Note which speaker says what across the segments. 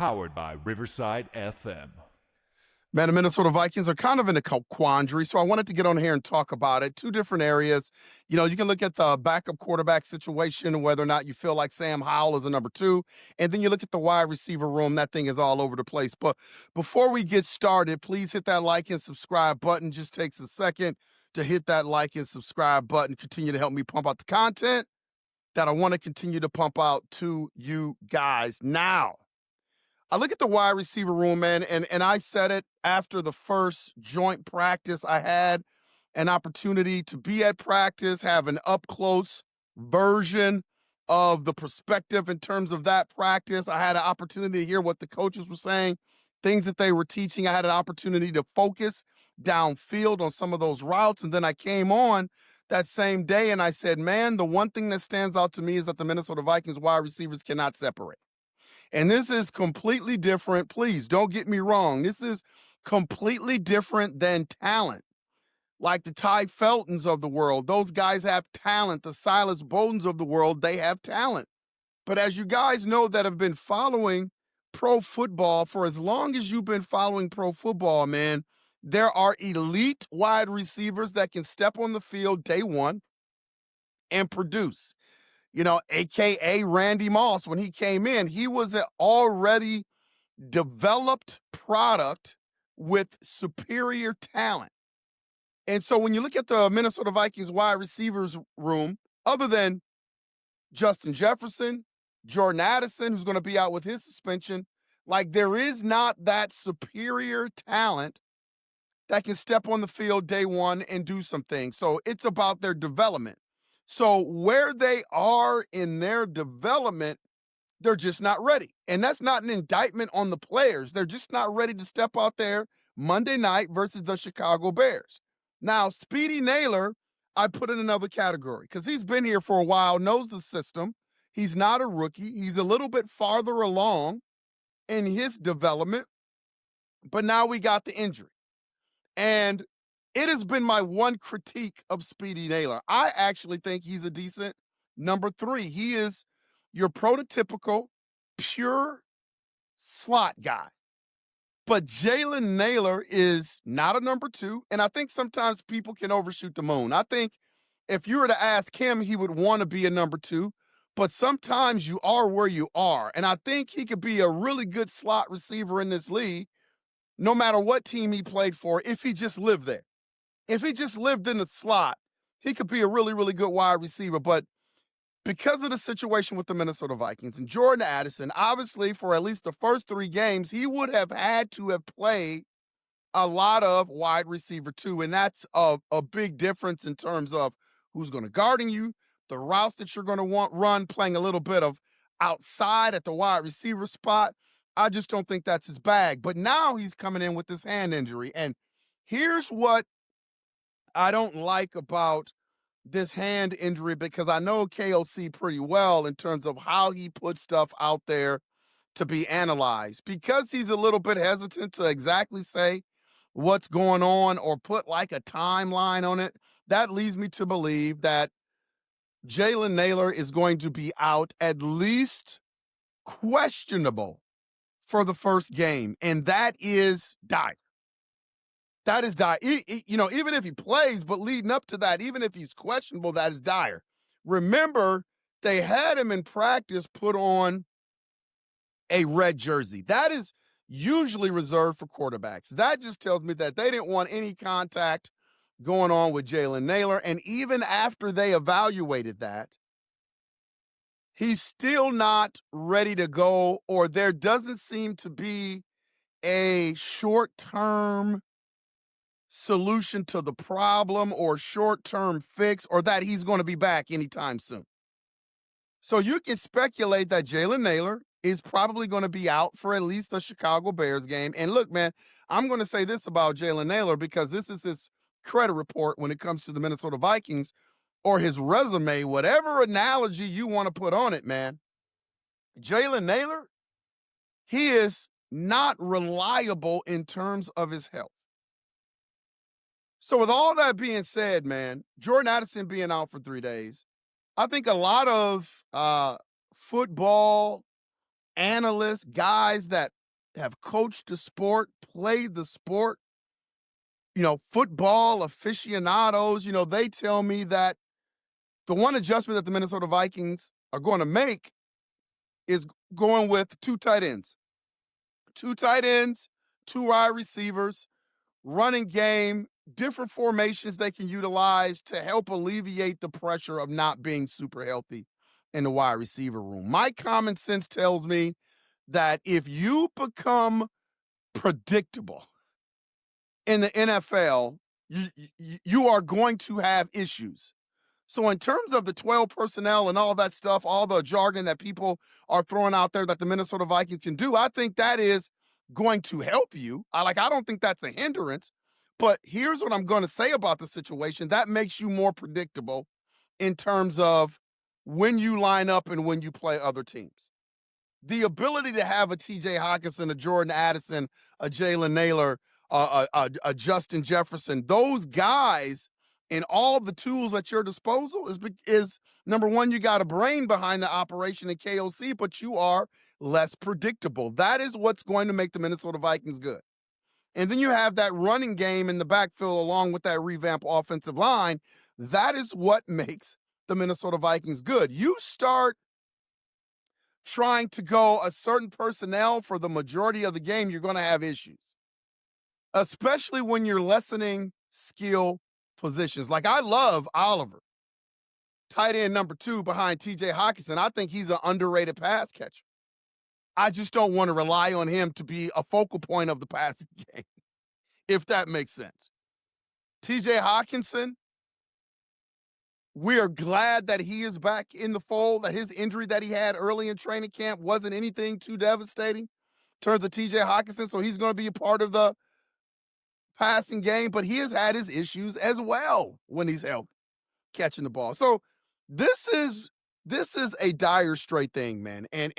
Speaker 1: powered by Riverside FM.
Speaker 2: Man, the Minnesota Vikings are kind of in a quandary, so I wanted to get on here and talk about it. Two different areas. You know, you can look at the backup quarterback situation, whether or not you feel like Sam Howell is a number two, and then you look at the wide receiver room. That thing is all over the place. But before we get started, please hit that like and subscribe button. Just takes a second to hit that like and subscribe button. Continue to help me pump out the content that I want to continue to pump out to you guys. Now, I look at the wide receiver room, man, and I said it after the first joint practice. I had an opportunity to be at practice, have an up-close version of the perspective in terms of that practice. I had an opportunity to hear what the coaches were saying, things that they were teaching. I had an opportunity to focus downfield on some of those routes, and then I came on that same day and I said, man, the one thing that stands out to me is that the Minnesota Vikings wide receivers cannot separate. And this is completely different. Please don't get me wrong. This is completely different than talent. Like the Ty Feltons of the world, those guys have talent. The Silas Bowdens of the world, they have talent. But as you guys know that have been following pro football for as long as you've been following pro football, man, there are elite wide receivers that can step on the field day one and produce. You know, AKA Randy Moss, when he came in, he was an already developed product with superior talent. And so when you look at the Minnesota Vikings wide receivers room, other than Justin Jefferson, Jordan Addison, who's going to be out with his suspension, like there is not that superior talent that can step on the field day one and do some things. So it's about their development. So where they are in their development, they're just not ready. And that's not an indictment on the players. They're just not ready to step out there Monday night versus the Chicago Bears. Now, Speedy Nailor, I put in another category because he's been here for a while, knows the system. He's not a rookie. He's a little bit farther along in his development. But now we got the injury. And it has been my one critique of Speedy Nailor. I actually think he's a decent number three. He is your prototypical pure slot guy. But Jalen Nailor is not a number two. And I think sometimes people can overshoot the moon. I think if you were to ask him, he would want to be a number two. But sometimes you are where you are. And I think he could be a really good slot receiver in this league, no matter what team he played for, if he just lived there. If he just lived in the slot, he could be a really, really good wide receiver. But because of the situation with the Minnesota Vikings and Jordan Addison, obviously for at least the first three games, he would have had to have played a lot of wide receiver too. And that's a big difference in terms of who's going to guarding you, the routes that you're going to want run, playing a little bit of outside at the wide receiver spot. I just don't think that's his bag. But now he's coming in with this hand injury. And here's what I don't like about this hand injury, because I know KOC pretty well in terms of how he puts stuff out there to be analyzed. Because he's a little bit hesitant to exactly say what's going on or put like a timeline on it, that leads me to believe that Jalen Nailor is going to be out, at least questionable, for the first game. And that is dire. That is dire. You know, even if he plays, but leading up to that, even if he's questionable, that is dire. Remember, they had him in practice put on a red jersey. That is usually reserved for quarterbacks. That just tells me that they didn't want any contact going on with Jalen Nailor. And even after they evaluated that, he's still not ready to go, or there doesn't seem to be a short-term solution to the problem or short-term fix, or that he's going to be back anytime soon. So you can speculate that Jalen Nailor is probably going to be out for at least the Chicago Bears game. And look, man, I'm going to say this about Jalen Nailor, because this is his credit report when it comes to the Minnesota Vikings, or his resume, whatever analogy you want to put on it, man. Jalen Nailor, he is not reliable in terms of his health. So with all that being said, man, Jordan Addison being out for 3 days, I think a lot of football analysts, guys that have coached the sport, played the sport, football aficionados, they tell me that the one adjustment that the Minnesota Vikings are going to make is going with two tight ends. Two tight ends, two wide receivers, running game, different formations they can utilize to help alleviate the pressure of not being super healthy in the wide receiver room. My common sense tells me that if you become predictable in the NFL, you are going to have issues. So in terms of the 12 personnel and all that stuff, all the jargon that people are throwing out there that the Minnesota Vikings can do, I think that is going to help you. I don't think that's a hindrance. But here's what I'm going to say about the situation. That makes you more predictable in terms of when you line up and when you play other teams. The ability to have a TJ Hockenson, a Jordan Addison, a Jalen Nailor, a Justin Jefferson, those guys and all the tools at your disposal is number one, you got a brain behind the operation in KOC, but you are less predictable. That is what's going to make the Minnesota Vikings good. And then you have that running game in the backfield along with that revamped offensive line. That is what makes the Minnesota Vikings good. You start trying to go a certain personnel for the majority of the game, you're going to have issues, especially when you're lessening skill positions. Like I love Oliver, tight end number 2 behind TJ Hockenson. I think he's an underrated pass catcher. I just don't want to rely on him to be a focal point of the passing game, if that makes sense. TJ Hockenson, we are glad that he is back in the fold, that his injury that he had early in training camp wasn't anything too devastating in terms of TJ Hockenson, so he's going to be a part of the passing game, but he has had his issues as well when he's healthy, catching the ball. So this is a dire straight thing, man. And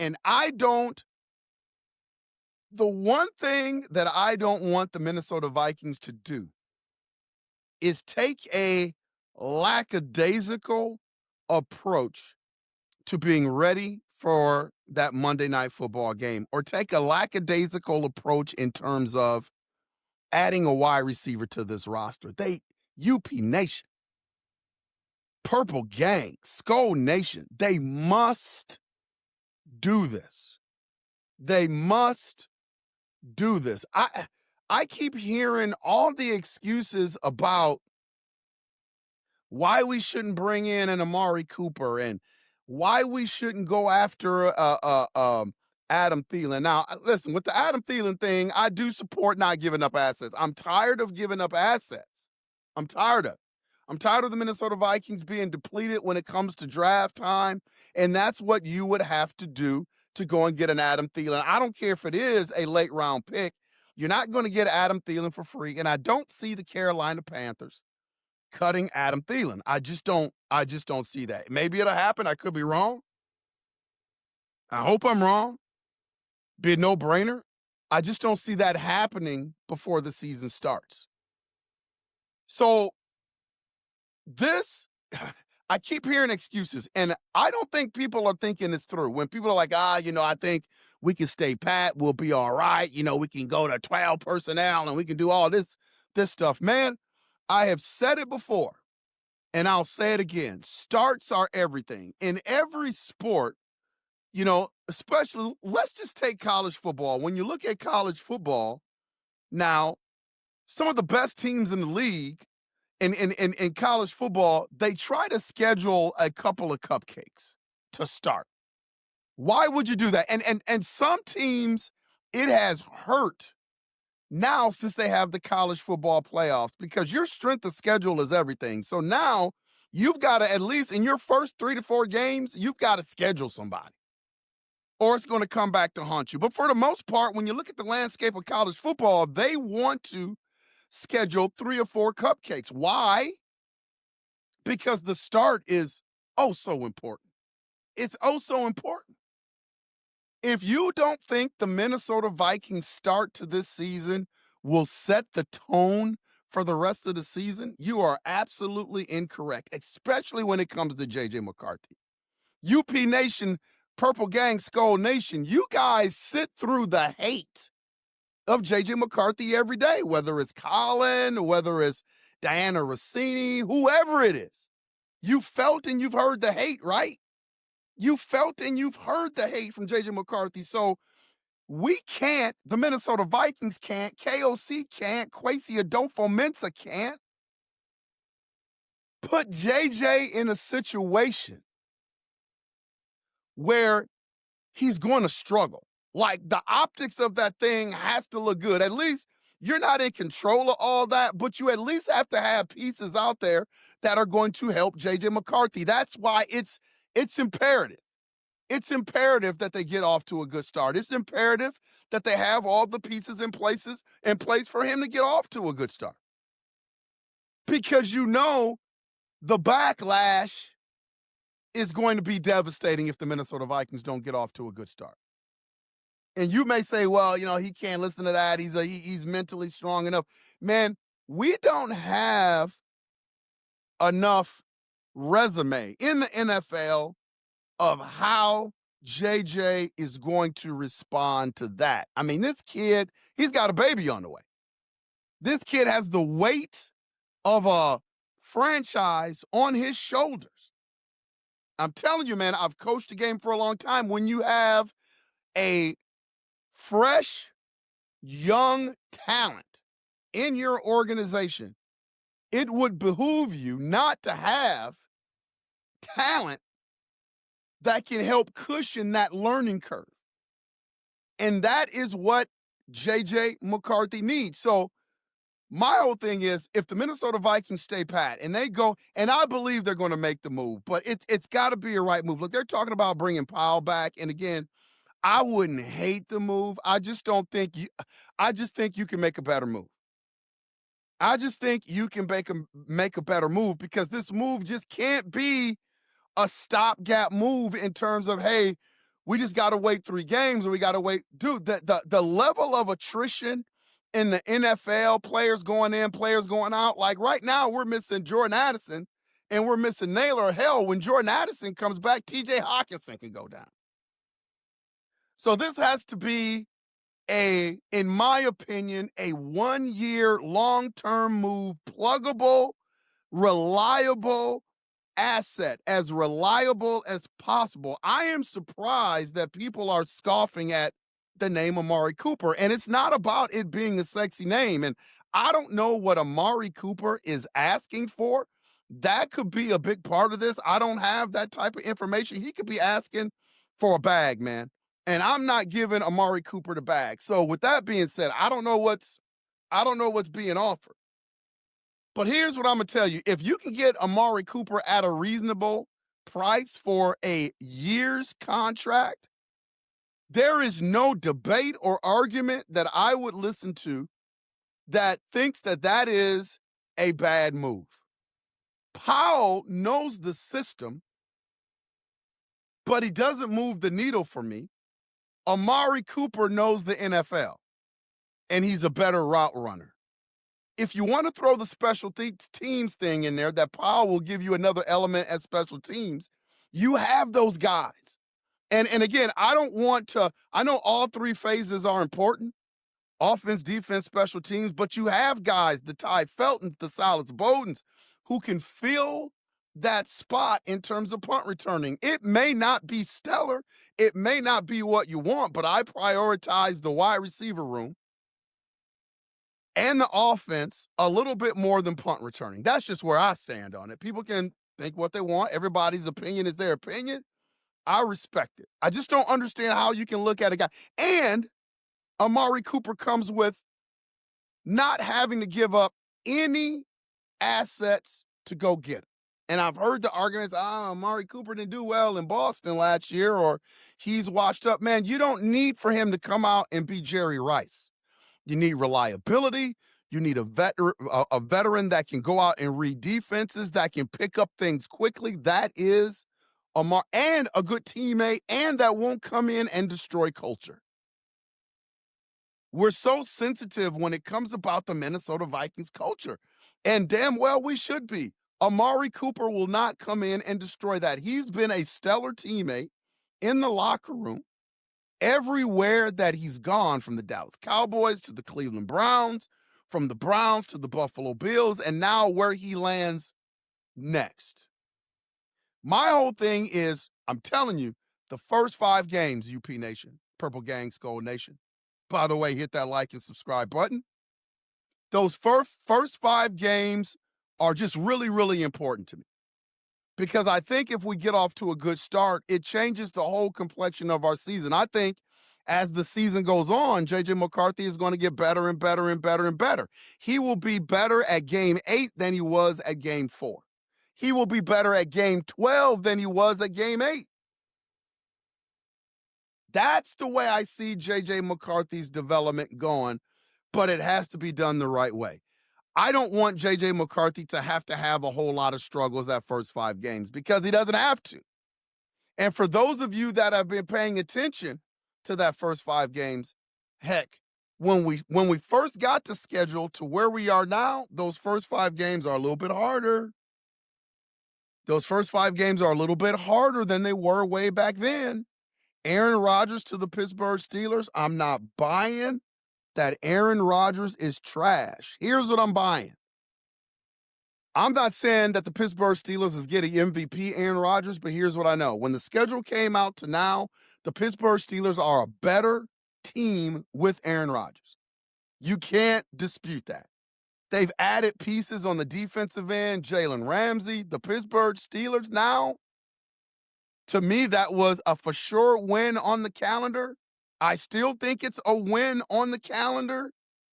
Speaker 2: the one thing that I don't want the Minnesota Vikings to do is take a lackadaisical approach to being ready for that Monday Night Football game, or take a lackadaisical approach in terms of adding a wide receiver to this roster. UP Nation, Purple Gang, Skull Nation, they must do this. They must do this. I keep hearing all the excuses about why we shouldn't bring in an Amari Cooper and why we shouldn't go after Adam Thielen. Now, listen, with the Adam Thielen thing, I do support not giving up assets. I'm tired of giving up assets. I'm tired of it. I'm tired of the Minnesota Vikings being depleted when it comes to draft time, and that's what you would have to do to go and get an Adam Thielen. I don't care if it is a late round pick. You're not going to get Adam Thielen for free, and I don't see the Carolina Panthers cutting Adam Thielen. I just don't see that. Maybe it'll happen. I could be wrong. I hope I'm wrong. Be a no-brainer. I just don't see that happening before the season starts. So I keep hearing excuses, and I don't think people are thinking this through. When people are like, I think we can stay pat, we'll be all right. We can go to 12 personnel and we can do all this stuff. Man, I have said it before, and I'll say it again. Starts are everything. In every sport, especially, let's just take college football. When you look at college football, now, some of the best teams in the league in college football, they try to schedule a couple of cupcakes to start. Why would you do that? And some teams, it has hurt now since they have the college football playoffs, because your strength of schedule is everything. So now you've got to, at least in your first 3 to 4 games, you've got to schedule somebody, or it's going to come back to haunt you. But for the most part, when you look at the landscape of college football, they want to schedule 3 or 4 cupcakes. Why? Because the start is so important. It's so important. If you don't think the Minnesota Vikings start to this season will set the tone for the rest of the season, you are absolutely incorrect, especially when it comes to J.J. McCarthy. UP Nation, Purple Gang Skull Nation, you guys sit through the hate of J.J. McCarthy every day, whether it's Colin, whether it's Diana Rossini, whoever it is. You felt and you've heard the hate, right? You felt and you've heard the hate from J.J. McCarthy. So we can't, the Minnesota Vikings can't, KOC can't, Kwesi Adofo-Mensah can't put JJ in a situation where he's going to struggle. Like, the optics of that thing has to look good. At least you're not in control of all that, but you at least have to have pieces out there that are going to help JJ McCarthy. That's why it's imperative. It's imperative that they get off to a good start. It's imperative that they have all the pieces in place for him to get off to a good start. Because you know the backlash is going to be devastating if the Minnesota Vikings don't get off to a good start. And you may say, well, you know, he can't listen to that. He's mentally strong enough. Man, we don't have enough resume in the NFL of how JJ is going to respond to that. I mean, this kid, he's got a baby on the way. This kid has the weight of a franchise on his shoulders. I'm telling you, man, I've coached the game for a long time. When you have a fresh, young talent in your organization, it would behoove you not to have talent that can help cushion that learning curve. And that is what J.J. McCarthy needs. So my whole thing is, if the Minnesota Vikings stay pat and they go, and I believe they're going to make the move, but it's got to be a right move. Look, they're talking about bringing Powell back. And again, I wouldn't hate the move. I just think you can make a better move. I just think you can make a better move, because this move just can't be a stopgap move in terms of, hey, we just got to wait 3 games or we got to wait. Dude, the level of attrition in the NFL, players going in, players going out. Like right now, we're missing Jordan Addison and we're missing Nailor. Hell, when Jordan Addison comes back, TJ Hawkinson can go down. So this has to be in my opinion, a 1-year long-term move, pluggable, reliable asset, as reliable as possible. I am surprised that people are scoffing at the name Amari Cooper, and it's not about it being a sexy name. And I don't know what Amari Cooper is asking for. That could be a big part of this. I don't have that type of information. He could be asking for a bag, man. And I'm not giving Amari Cooper the bag. So with that being said, I don't know what's being offered. But here's what I'm going to tell you. If you can get Amari Cooper at a reasonable price for a year's contract, there is no debate or argument that I would listen to that thinks that that is a bad move. Powell knows the system, but he doesn't move the needle for me. Amari Cooper knows the NFL, and he's a better route runner. If you want to throw the special teams thing in there, that Powell will give you another element as special teams, you have those guys. And again, I know all 3 phases are important, offense, defense, special teams, but you have guys, the Ty Feltons, the Silas Bowdens, who can fill that spot in terms of punt returning. It may not be stellar. It may not be what you want, but I prioritize the wide receiver room and the offense a little bit more than punt returning. That's just where I stand on it. People can think what they want. Everybody's opinion is their opinion. I respect it. I just don't understand how you can look at a guy. And Amari Cooper comes with not having to give up any assets to go get him. And I've heard the arguments, Amari Cooper didn't do well in Boston last year, or he's washed up. Man, you don't need for him to come out and be Jerry Rice. You need reliability. You need a veteran that can go out and read defenses, that can pick up things quickly. That is Amari, and a good teammate, and that won't come in and destroy culture. We're so sensitive when it comes about the Minnesota Vikings culture, and damn well we should be. Amari Cooper will not come in and destroy that. He's been a stellar teammate in the locker room, everywhere that he's gone, from the Dallas Cowboys to the Cleveland Browns, from the Browns to the Buffalo Bills, and now where he lands next. My whole thing is, I'm telling you, the first 5 games, UP Nation, Purple Gang, Skull Nation. By the way, hit that like and subscribe button. Those first 5 games are just really, really important to me. Because I think if we get off to a good start, it changes the whole complexion of our season. I think as the season goes on, J.J. McCarthy is going to get better and better and better and better. He will be better at game 8 than he was at game 4. He will be better at game 12 than he was at game 8. That's the way I see J.J. McCarthy's development going, but it has to be done the right way. I don't want J.J. McCarthy to have a whole lot of struggles that first 5 games, because he doesn't have to. And for those of you that have been paying attention to that first 5 games, heck, when we first got to schedule to where we are now, those first 5 games are a little bit harder. Those first 5 games are a little bit harder than they were way back then. Aaron Rodgers to the Pittsburgh Steelers, I'm not buying that Aaron Rodgers is trash. Here's what I'm buying. I'm not saying that the Pittsburgh Steelers is getting MVP Aaron Rodgers, but here's what I know. When the schedule came out to now, the Pittsburgh Steelers are a better team with Aaron Rodgers. You can't dispute that. They've added pieces on the defensive end, Jalen Ramsey, the Pittsburgh Steelers now. To me, that was a for sure win on the calendar. I still think it's a win on the calendar,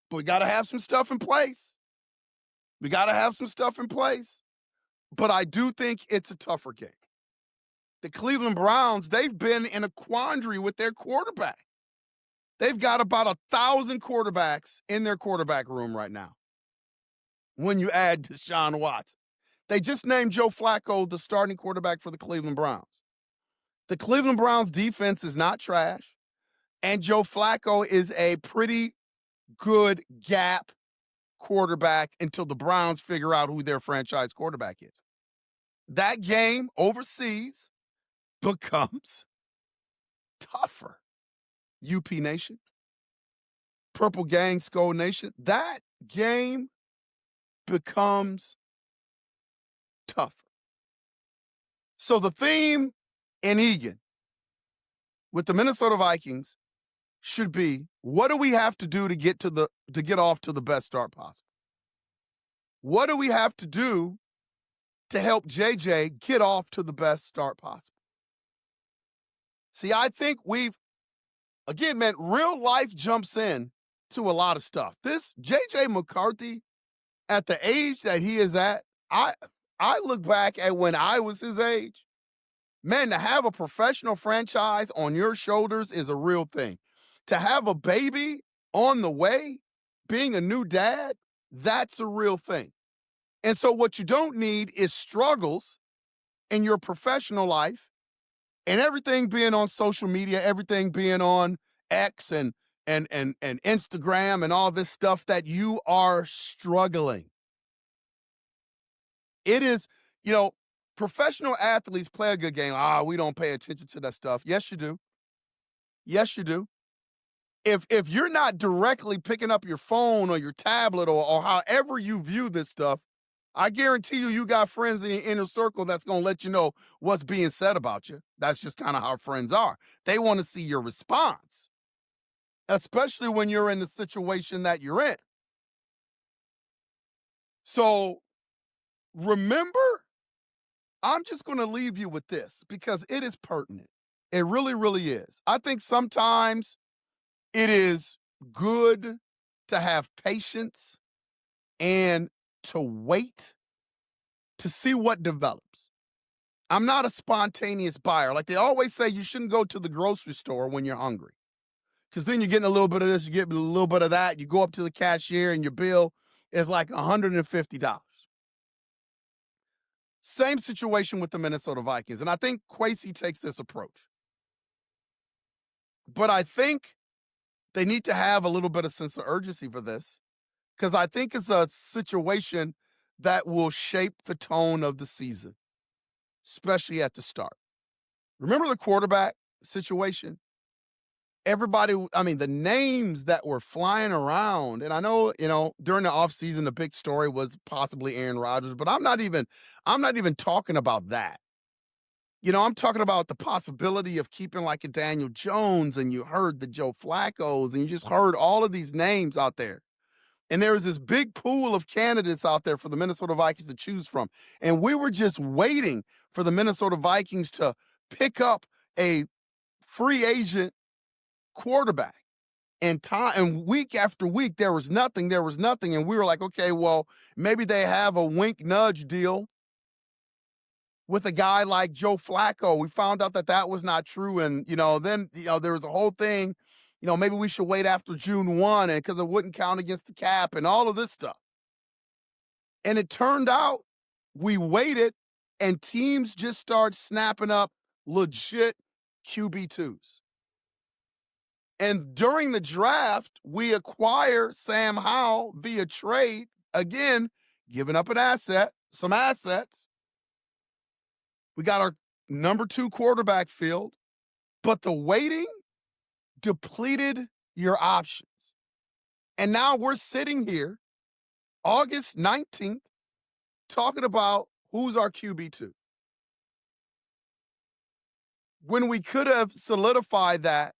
Speaker 2: but we got to have some stuff in place. We got to have some stuff in place. But I do think it's a tougher game. The Cleveland Browns, they've been in a quandary with their quarterback. They've got about 1,000 quarterbacks in their quarterback room right now. When you add Deshaun Watson, they just named Joe Flacco the starting quarterback for the Cleveland Browns. The Cleveland Browns defense is not trash, and Joe Flacco is a pretty good gap quarterback until the Browns figure out who their franchise quarterback is. That game overseas becomes tougher. UP Nation, Purple Gang, Skull Nation, that game becomes tougher. So the theme in Egan with the Minnesota Vikings should be, what do we have to do to get off to the best start possible? What do we have to do to help JJ get off to the best start possible? See, I think again, man, real life jumps in to a lot of stuff. This JJ McCarthy, at the age that he is at, I look back at when I was his age. Man, to have a professional franchise on your shoulders is a real thing. To have a baby on the way, being a new dad, that's a real thing. And so what you don't need is struggles in your professional life and everything being on social media, everything being on X and Instagram and all this stuff that you are struggling. It is, professional athletes play a good game. We don't pay attention to that stuff. Yes, you do. Yes, you do. If you're not directly picking up your phone or your tablet or however you view this stuff, I guarantee you got friends in your inner circle that's going to let you know what's being said about you. That's just kind of how friends are. They want to see your response, especially when you're in the situation that you're in. So remember, I'm just going to leave you with this because it is pertinent. It really, really is. I think sometimes it is good to have patience and to wait to see what develops. I'm not a spontaneous buyer. Like they always say, you shouldn't go to the grocery store when you're hungry, because then you're getting a little bit of this, you get a little bit of that. You go up to the cashier and your bill is like $150. Same situation with the Minnesota Vikings. And I think Kwesi takes this approach. But I think they need to have a little bit of sense of urgency for this, because I think it's a situation that will shape the tone of the season, especially at the start. Remember the quarterback situation, everybody, I mean, the names that were flying around, and I know, during the offseason, the big story was possibly Aaron Rodgers, but I'm not even talking about that. I'm talking about the possibility of keeping like a Daniel Jones, and you heard the Joe Flacco's, and you just heard all of these names out there. And there was this big pool of candidates out there for the Minnesota Vikings to choose from. And we were just waiting for the Minnesota Vikings to pick up a free agent quarterback. And week after week, there was nothing. And we were like, okay, well, maybe they have a wink nudge deal with a guy like Joe Flacco. We found out that that was not true. And, then, there was a whole thing, maybe we should wait after June 1 and because it wouldn't count against the cap and all of this stuff. And it turned out we waited and teams just started snapping up legit QB2s. And during the draft, we acquire Sam Howell via trade, again, giving up some assets. We got our number 2 quarterback filled, but the waiting depleted your options. And now we're sitting here, August 19th, talking about who's our QB2. When we could have solidified that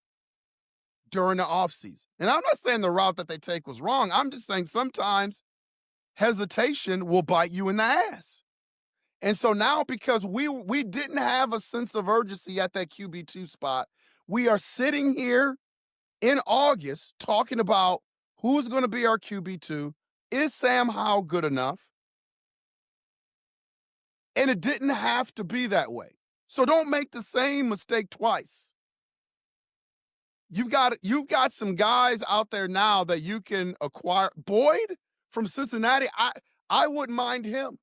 Speaker 2: during the offseason. And I'm not saying the route that they take was wrong. I'm just saying sometimes hesitation will bite you in the ass. And so now, because we didn't have a sense of urgency at that QB2 spot, we are sitting here in August talking about who's going to be our QB2. Is Sam Howell good enough? And it didn't have to be that way. So don't make the same mistake twice. You've got some guys out there now that you can acquire. Boyd from Cincinnati, I wouldn't mind him.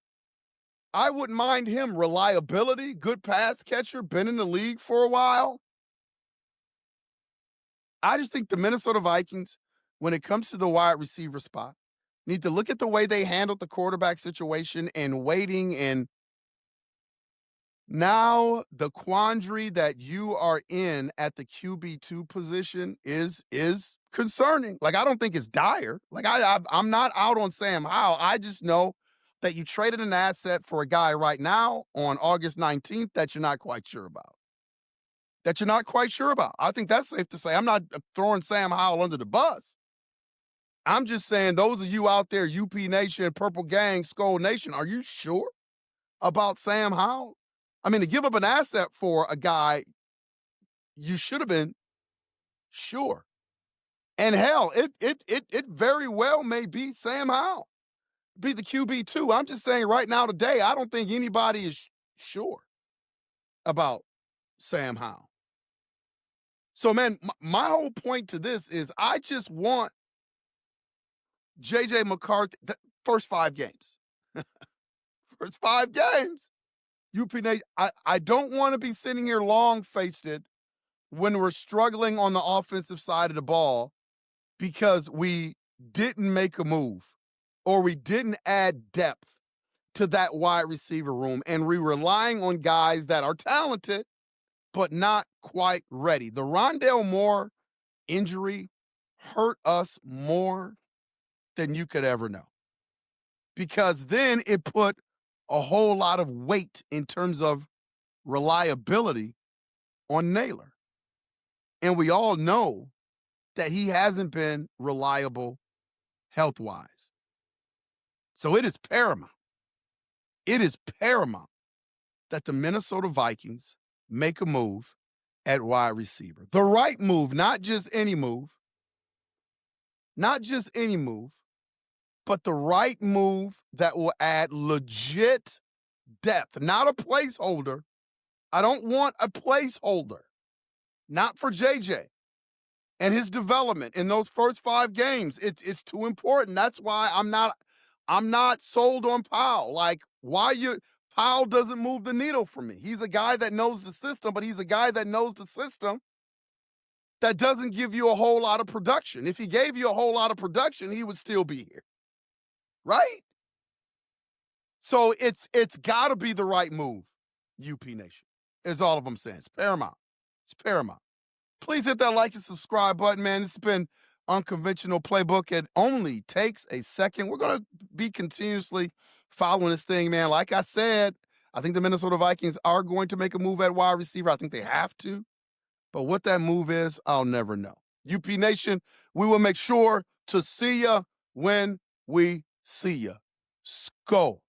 Speaker 2: Reliability, good pass catcher, been in the league for a while. I just think the Minnesota Vikings, when it comes to the wide receiver spot, need to look at the way they handled the quarterback situation and waiting. And now the quandary that you are in at the QB2 position is concerning. Like, I don't think it's dire. Like, I'm not out on Sam Howell. I just know that you traded an asset for a guy right now on August 19th that you're not quite sure about. I think that's safe to say. I'm not throwing Sam Howell under the bus. I'm just saying, those of you out there, UP Nation, Purple Gang, Skull Nation, are you sure about Sam Howell? I mean, to give up an asset for a guy, you should have been sure. And hell, it very well may be Sam Howell, be the QB2. I'm just saying right now today, I don't think anybody is sure about Sam Howell. So, man, my whole point to this is I just want J.J. McCarthy, the first 5 games. First 5 games. UP Nation, I don't want to be sitting here long-faced when we're struggling on the offensive side of the ball because we didn't make a move or we didn't add depth to that wide receiver room, and we're relying on guys that are talented but not quite ready. The Rondale Moore injury hurt us more than you could ever know, because then it put a whole lot of weight in terms of reliability on Nailor. And we all know that he hasn't been reliable health-wise. So it is paramount. That the Minnesota Vikings make a move at wide receiver. The right move, not just any move, but the right move that will add legit depth, not a placeholder. I don't want a placeholder, not for JJ and his development in those first 5 games. It's too important. That's why I'm not sold on Powell. Like, Powell doesn't move the needle for me. He's a guy that knows the system, but he's a guy that knows the system that doesn't give you a whole lot of production. If he gave you a whole lot of production, he would still be here. Right? So it's got to be the right move, UP Nation, is all of I'm saying. It's paramount. It's paramount. Please hit that like and subscribe button, man. This has been Unconventional Playbook. It only takes a second. We're going to be continuously following this thing, man. Like I said, I think the Minnesota Vikings are going to make a move at wide receiver. I think they have to. But what that move is, I'll never know. UP Nation, we will make sure to see ya when we see ya. Go.